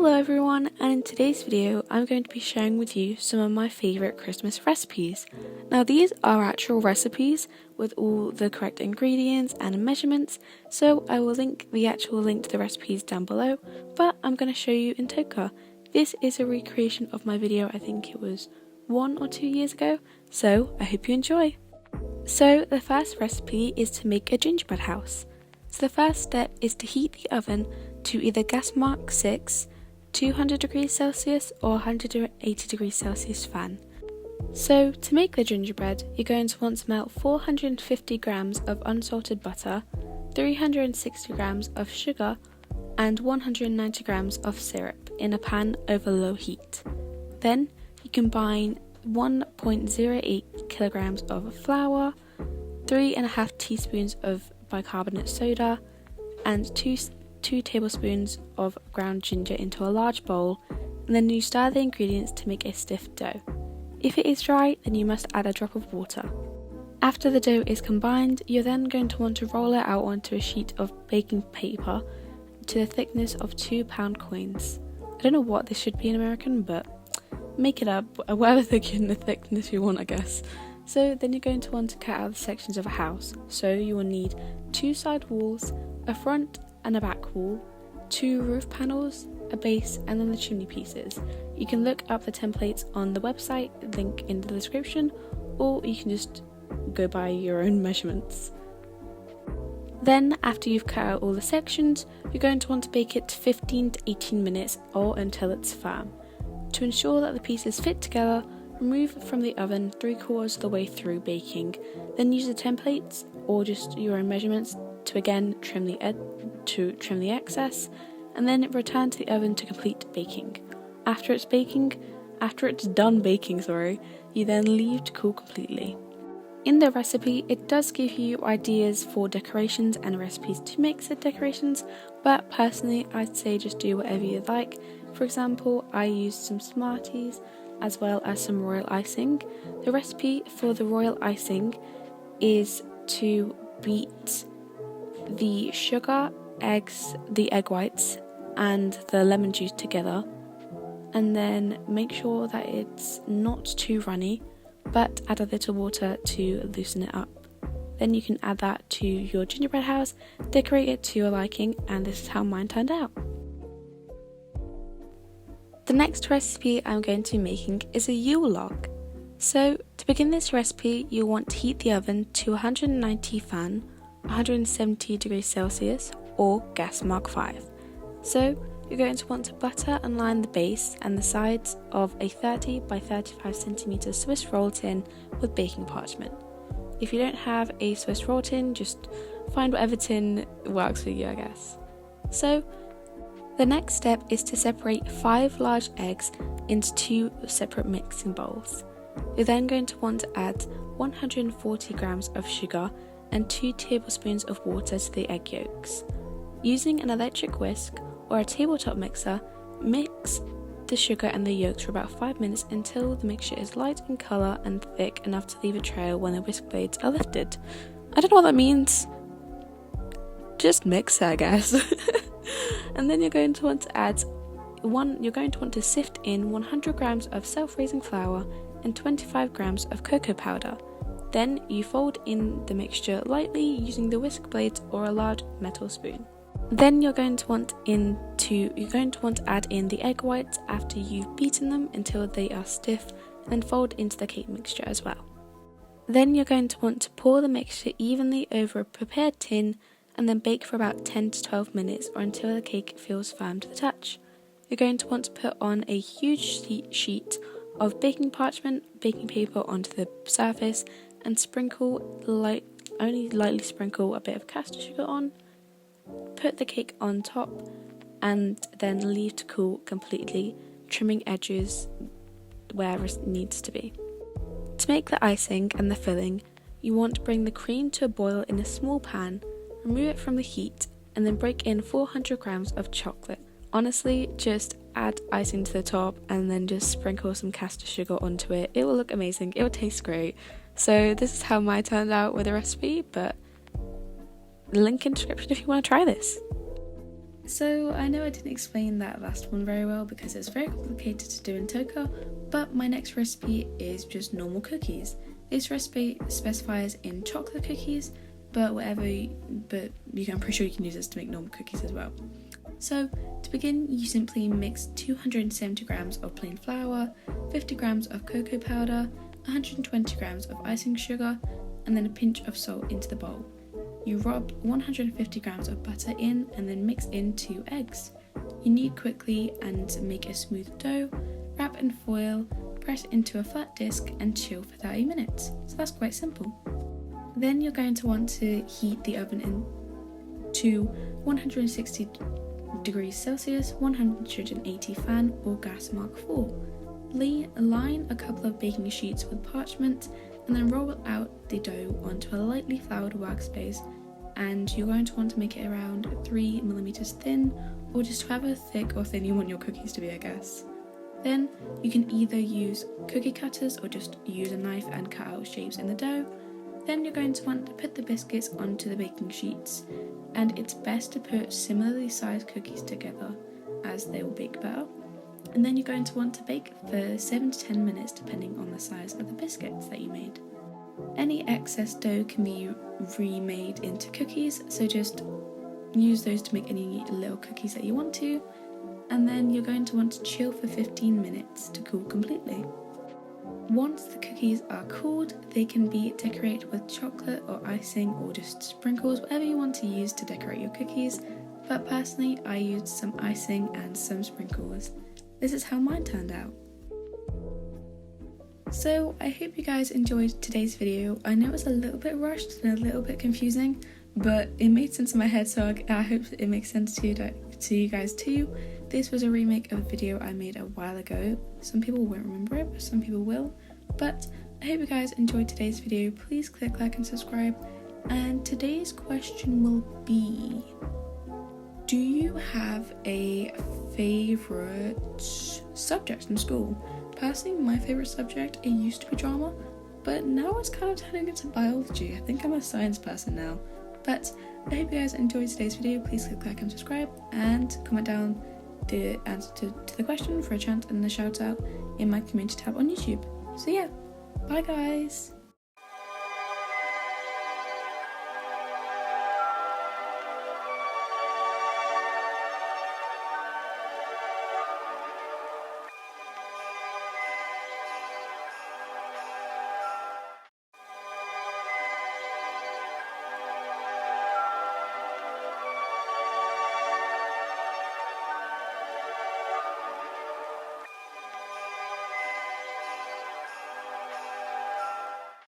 Hello everyone, and in today's video I'm going to be sharing with you some of my favourite Christmas recipes. Now these are actual recipes with all the correct ingredients and measurements, so I will link the actual link to the recipes down below, but I'm going to show you in Toca. This is a recreation of my video, I think it was 1 or 2 years ago, so I hope you enjoy. So the first recipe is to make a gingerbread house. So the first step is to heat the oven to either gas mark 6, 200 degrees Celsius or 180 degrees Celsius fan. So to make the gingerbread, you're going to want to melt 450 grams of unsalted butter, 360 grams of sugar and 190 grams of syrup in a pan over low heat. Then you combine 1.08 kilograms of flour, 3.5 teaspoons of bicarbonate soda and 2 tablespoons of ground ginger into a large bowl, and then you stir the ingredients to make a stiff dough. If it is dry, then you must add a drop of water. After the dough is combined, you're then going to want to roll it out onto a sheet of baking paper to the thickness of 2-pound coins. I don't know what this should be in American, but make it up, whatever the thickness you want, I guess. So then you're going to want to cut out the sections of a house. So you will need 2 side walls, a front and a back wall, 2 roof panels, a base, and then the chimney pieces. You can look up the templates on the website, link in the description, or you can just go by your own measurements. Then, after you've cut out all the sections, you're going to want to bake it 15 to 18 minutes or until it's firm. To ensure that the pieces fit together, remove from the oven 3/4 of the way through baking. Then use the templates or just your own measurements to again trim the excess, and then return to the oven to complete baking. After it's done baking, you then leave to cool completely. In the recipe, it does give you ideas for decorations and recipes to make said decorations, but personally I'd say just do whatever you like. For example, I used some Smarties as well as some royal icing. The recipe for the royal icing is to beat the sugar, eggs, the egg whites and the lemon juice together, and then make sure that it's not too runny, but add a little water to loosen it up. Then you can add that to your gingerbread house, decorate it to your liking, and this is how mine turned out. The next recipe I'm going to be making is a Yule log. So to begin this recipe, you'll want to heat the oven to 190 fan, 170 degrees Celsius or gas mark 5. So you're going to want to butter and line the base and the sides of a 30 by 35 centimeter Swiss roll tin with baking parchment. If you don't have a Swiss roll tin, just find whatever tin works for you, I guess. So the next step is to separate 5 large eggs into 2 separate mixing bowls. You're then going to want to add 140 grams of sugar and 2 tablespoons of water to the egg yolks. Using an electric whisk or a tabletop mixer, mix the sugar and the yolks for about 5 minutes until the mixture is light in colour and thick enough to leave a trail when the whisk blades are lifted. I don't know what that means. Just mix it, I guess. And then you're going to want to sift in 100 grams of self-raising flour and 25 grams of cocoa powder. Then you fold in the mixture lightly using the whisk blades or a large metal spoon. Then you're going to want to add in the egg whites after you've beaten them until they are stiff, and fold into the cake mixture as well. Then you're going to want to pour the mixture evenly over a prepared tin and then bake for about 10 to 12 minutes or until the cake feels firm to the touch. You're going to want to put on a huge sheet of baking parchment, baking paper onto the surface, and only lightly sprinkle a bit of caster sugar on. Put the cake on top and then leave to cool completely, trimming edges where it needs to be. To make the icing and the filling, you want to bring the cream to a boil in a small pan, remove it from the heat, and then break in 400 grams of chocolate. Honestly, just add icing to the top and then just sprinkle some caster sugar onto it. It will look amazing, it will taste great. So this is how mine turned out with the recipe, but link in description if you want to try this. So I know I didn't explain that last one very well because it's very complicated to do in Toca, but my next recipe is just normal cookies. This recipe specifies in chocolate cookies, but I'm pretty sure you can use this to make normal cookies as well. So to begin, you simply mix 270 grams of plain flour, 50 grams of cocoa powder, 120 grams of icing sugar, and then a pinch of salt into the bowl. You rub 150 grams of butter in and then mix in 2 eggs. You knead quickly and make a smooth dough, wrap in foil, press into a flat disc and chill for 30 minutes. So that's quite simple. Then you're going to want to heat the oven to 160 degrees Celsius, 180 fan or gas mark 4. Line a couple of baking sheets with parchment and then roll out the dough onto a lightly floured workspace, and you're going to want to make it around 3 millimeters thin, or just however thick or thin you want your cookies to be, I guess. Then you can either use cookie cutters or just use a knife and cut out shapes in the dough. Then you're going to want to put the biscuits onto the baking sheets, and it's best to put similarly sized cookies together as they will bake better. And then you're going to want to bake for 7 to 10 minutes depending on the size of the biscuits that you made. Any excess dough can be remade into cookies, so just use those to make any little cookies that you want to. And then you're going to want to chill for 15 minutes to cool completely. Once the cookies are cooled, they can be decorated with chocolate or icing or just sprinkles, whatever you want to use to decorate your cookies. But personally, I used some icing and some sprinkles. This is how mine turned out. So I hope you guys enjoyed today's video. I know it's a little bit rushed and a little bit confusing, but it made sense in my head, so I hope it makes sense to you guys too. This was a remake of a video I made a while ago. Some people won't remember it, but some people will. But I hope you guys enjoyed today's video. Please click like and subscribe. And today's question will be, do you have a favourite subject in school? Personally, my favourite subject, it used to be drama, but now it's kind of turning into biology. I think I'm a science person now. But I hope you guys enjoyed today's video. Please click like and subscribe, and comment down the answer to the question for a chance and a shout out in my community tab on YouTube. So yeah, bye guys!